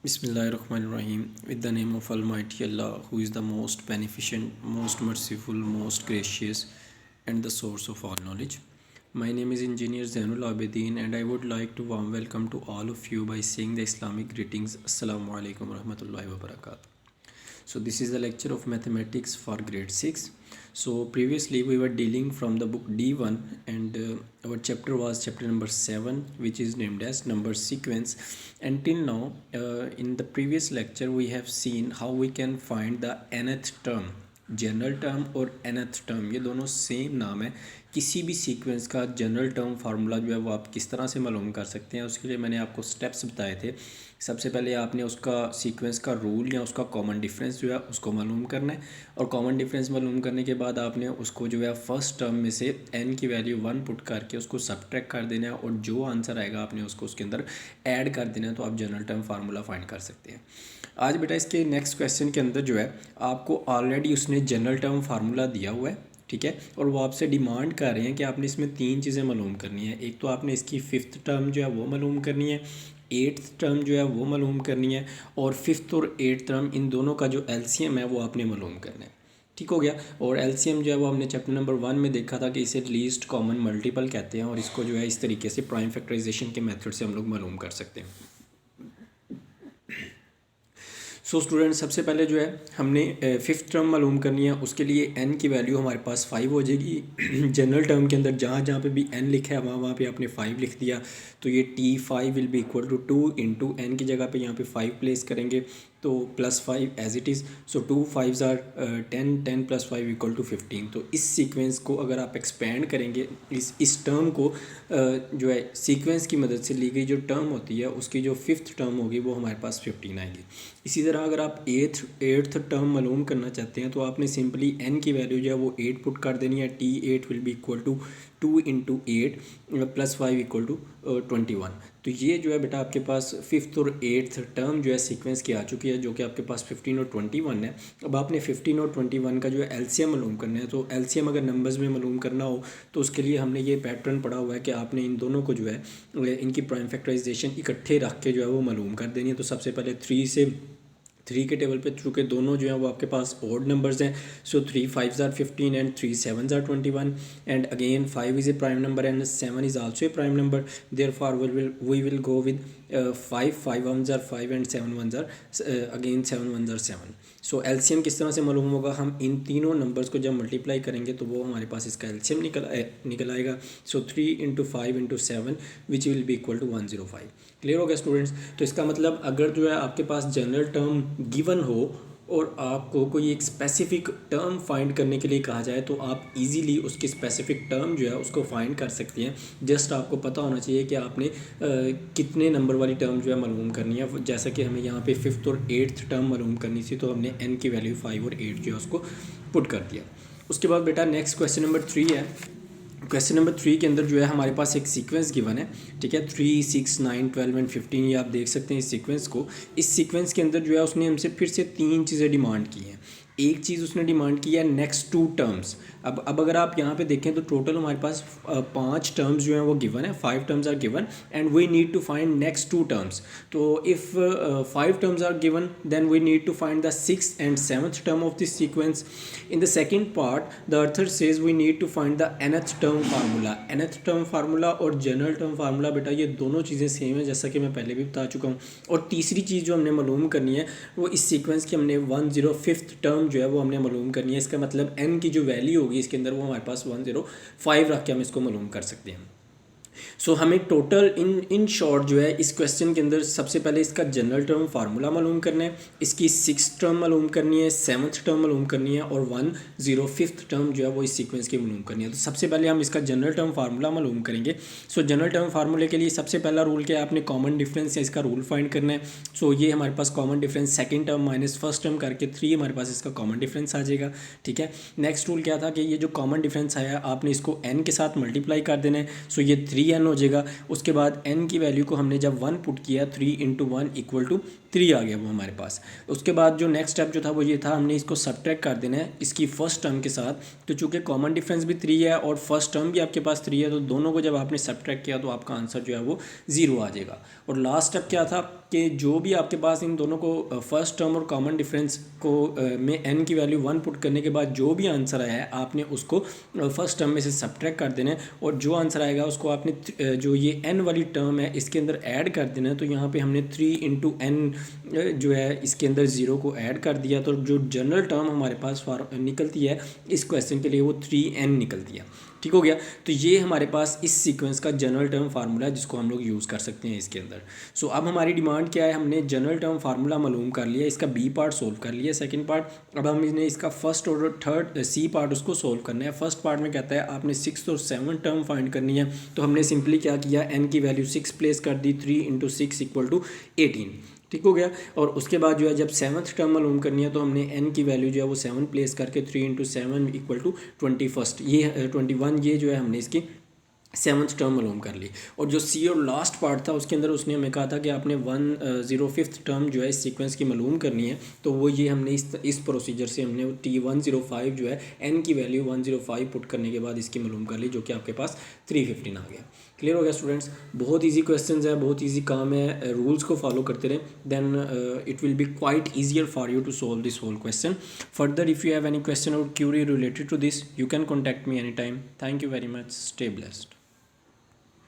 Bismillahirrahmanirrahim. With the name of Almighty Allah, who is the most beneficent, most merciful, most gracious, and the source of all knowledge. My name is Engineer Zainul Abidin, and I would like to warm welcome to all of you by saying the Islamic greetings. Assalamu alaikum warahmatullahi wabarakatuh. So this is the lecture of mathematics for grade 6. So previously we were dealing from the book D1, and our chapter was chapter number 7, which is named as number sequence. Until now, in the previous lecture we have seen how we can find the nth term. General term और nth term ये दोनों same नाम है। किसी भी sequence का general term formula जो है वो आप किस तरह से मालूम कर सकते हैं, उसके लिए मैंने आपको स्टेप्स बताए थे। सबसे पहले आपने उसका सीक्वेंस का रूल या उसका कॉमन डिफरेंस जो है उसको मालूम करना है, और कॉमन डिफरेंस मालूम करने के बाद आपने उसको जो है फर्स्ट टर्म में से n की वैल्यू 1 पुट करके उसको सबट्रैक्ट कर देना है, और जो आंसर आएगा आपने उसको उसके अंदर ऐड कर देना है, तो आप जनरल टर्म फार्मूला फाइंड कर सकते हैं। आज बेटा इसके नेक्स्ट क्वेश्चन के अंदर जो है आपको ऑलरेडी उसने जनरल टर्म फार्मूला दिया हुआ है, ठीक है, और वो आपसे डिमांड कर रहे हैं कि आपने इसमें 3 चीज़ें मालूम करनी है। एक तो आपने इसकी 5th टर्म जो है वो मालूम करनी है, 8th टर्म जो है वो मालूम करनी है, और 5th और 8th टर्म इन दोनों का जो एलसीएम है वो आपने मालूम करना है। ठीक हो गया। और एलसीएम जो है वो हमने चैप्टर नंबर 1 में देखा था कि इसे लीस्ट कॉमन मल्टीपल कहते हैं, और इसको जो है इस तरीके से प्राइम फैक्टराइजेशन के मेथड से हम लोग मालूम कर सकते हैं। सो स्टूडेंट, सबसे पहले जो है हमने 5th टर्म मालूम करनी है। उसके लिए n की वैल्यू हमारे पास 5 हो जाएगी। जनरल टर्म के अंदर जहाँ जहाँ पे भी n लिखा है वहाँ पे आपने 5 लिख दिया, तो ये T5 will be equal to 2 into n की जगह पे यहाँ पे 5 प्लेस करेंगे, तो +5 as it is. So 2 5s are 10, 10 + 5 equal to 15। तो इस सीक्वेंस को अगर आप एक्सपेंड करेंगे, इस टर्म को जो है सीक्वेंस की मदद से ली गई जो टर्म होती है उसकी जो 5th टर्म होगी वो हमारे पास 15 आएगी। इसी तरह अगर आप 8th टर्म मालूम करना चाहते हैं तो आपने सिंपली n की वैल्यू जो है वो 8 पुट कर देनी है। T8 will be equal to 2 into 8 + 5 equal to 21। तो ये जो है बेटा आपके पास 5th और 8th टर्म जो है सीक्वेंस की आ चुकी है, जो कि आपके पास 15 और 21 है। अब आपने 15 और 21 का जो है एलसीएम मालूम करना है। तो एलसीएम अगर नंबर्स में मालूम करना हो तो उसके लिए हमने ये पैटर्न पढ़ा हुआ है कि आपने इन दोनों को जो है इनकी प्राइम फैक्टराइजेशन इकट्ठे रख के जो है वो मालूम कर देनी है। तो सबसे पहले 3 के टेबल पे, चूँकि दोनों जो हैं वो आपके पास ओड नंबर्स हैं, so 3 5s are 15 and 3 7s are 21, and again 5 is a prime number and 7 is also a prime number. Therefore we will go with 5 1s are 5 and 7 1s are again 7 1s are 7। So LCM किस तरह से मालूम होगा, हम इन तीनों numbers को जब multiply करेंगे तो वो हमारे पास इसका एलसीएम निकल आएगा। So 3 into 5 into 7 which will be equal to 105। Clear हो गया स्टूडेंट्स। तो इसका मतलब अगर जो है आपके पास जनरल टर्म गिवन हो और आपको कोई एक स्पेसिफिक टर्म फाइंड करने के लिए कहा जाए तो आप इजीली उसकी स्पेसिफिक टर्म जो है उसको फाइंड कर सकते हैं। जस्ट आपको पता होना चाहिए कि आपने कितने नंबर वाली टर्म जो है मालूम करनी है। जैसा कि हमें यहाँ पे 5th और 8th टर्म मालूम करनी थी, तो हमने n की वैल्यू 5 और 8 जो है उसको पुट कर दिया। उसके बाद बेटा नेक्स्ट क्वेश्चन नंबर 3 है। क्वेश्चन नंबर 3 के अंदर जो है हमारे पास एक सीक्वेंस गिवन है, ठीक है, 3 6 9 12 एंड 15। ये आप देख सकते हैं इस सीक्वेंस को। इस सीक्वेंस के अंदर जो है उसने हमसे फिर से 3 चीज़ें डिमांड की हैं। एक चीज़ उसने डिमांड की है नेक्स्ट 2 टर्म्स। अब अगर आप यहाँ पे देखें तो टोटल हमारे पास 5 टर्म्स जो हैं वो गिवन है, 5 terms are given and we need to find next 2 terms. तो if 5 terms are given then we need to find the 6th and 7th term of this sequence. In the second part the author says we need to find the nth term formula. nth term formula और general term formula बेटा ये दोनों चीज़ें same है, जैसा कि मैं पहले भी बता चुका हूँ। और तीसरी चीज़ जो हमने मालूम करनी है वो इस सीक्वेंस की हमने 105th टर्म जो है वो हमने मालूम करनी है। इसका मतलब n की जो वैल्यू होगी इसके अंदर वो हमारे पास 105 रख के हम इसको मालूम कर सकते हैं। सो हमें टोटल इन शॉर्ट जो है इस क्वेश्चन के अंदर सबसे पहले इसका जनरल टर्म फार्मूला मालूम करना है, इसकी 6th टर्म मालूम करनी है, 7th टर्म मालूम करनी है, और 105th टर्म जो है वो इस सीक्वेंस की मालूम करनी है। तो सबसे पहले हम इसका जनरल टर्म फार्मूला मालूम करेंगे। सो जनरल टर्म फार्मूले के लिए सबसे पहला रूल क्या है, आपने कॉमन डिफरेंस है इसका रूल फाइंड करना है। सो ये हमारे पास common difference second term minus first term करके 3 हमारे पास इसका कॉमन डिफरेंस आ जाएगा, ठीक है। नेक्स्ट रूल क्या था कि ये जो कॉमन डिफरेंस आया आपने इसको n के साथ मल्टीप्लाई कर देना है। सो ये 3n हो जाएगा। उसके बाद n की वैल्यू को हमने जब 1 पुट किया 3 इंटू 1 इक्वल टू 3 आ गया वो हमारे पास। उसके बाद जो नेक्स्ट स्टेप जो था वो ये था, हमने इसको सब्ट्रैक्ट कर देना है इसकी फर्स्ट टर्म के साथ। तो चूँकि कॉमन डिफरेंस भी 3 है और फर्स्ट टर्म भी आपके पास 3 है, तो दोनों को जब आपने सब्ट्रैक्ट किया तो आपका आंसर जो है वो 0 आ जाएगा। और लास्ट स्टेप क्या था कि जो भी आपके पास इन दोनों को फर्स्ट टर्म और कॉमन डिफरेंस को में n की वैल्यू 1 पुट करने के बाद जो भी आंसर आया है आपने उसको फर्स्ट टर्म में से सब्ट्रैक्ट कर देना है, और जो आंसर आएगा उसको आपने जो ये n वाली टर्म है इसके अंदर ऐड कर देना है। तो यहाँ पे हमने 3 इंटू एन जो है इसके अंदर 0 को ऐड कर दिया, तो जो जनरल टर्म हमारे पास निकलती है इस क्वेश्चन के लिए वो 3n निकलती है। ठीक हो गया। तो ये हमारे पास इस सीक्वेंस का जनरल टर्म फार्मूला है जिसको हम लोग यूज़ कर सकते हैं इसके अंदर। सो अब हमारी डिमांड क्या है, हमने जनरल टर्म फार्मूला मालूम कर लिया, इसका बी पार्ट सोल्व कर लिया, सेकंड पार्ट अब हम इसने इसका फर्स्ट और थर्ड सी पार्ट उसको सोल्व करना है। फर्स्ट पार्ट में कहता है आपने 6 और 7 टर्म फाइंड करनी है, तो हमने सिंपली क्या किया, n की वैल्यू 6 प्लेस कर दी, 3 इंटू 6 इक्वल टू 18। ठीक हो गया। और उसके बाद जो है जब 7th टर्म मालूम करनी है तो हमने n की वैल्यू जो है वो 7 प्लेस करके 3 इंटू 7 इक्वल टू 21 ये 21 ये जो है हमने इसकी 7th टर्म मालूम कर ली। और जो सी और लास्ट पार्ट था उसके अंदर उसने हमें कहा था कि आपने 105th टर्म जो है इस सीक्वेंस की मालूम करनी है, तो वो ये हमने इस प्रोसीजर से हमने T105 जो है n की वैल्यू 105 पुट करने के बाद इसकी मालूम कर ली, जो कि आपके पास 315 आ गया। क्लियर हो गया स्टूडेंट्स। बहुत ईजी क्वेश्चन है, बहुत ईजी काम है, रूल्स को फॉलो करते रहे, then it will be quite easier for you to solve this whole question. Further if you have any question और query related to this, you can contact me any time. Thank you very much, stay blessed.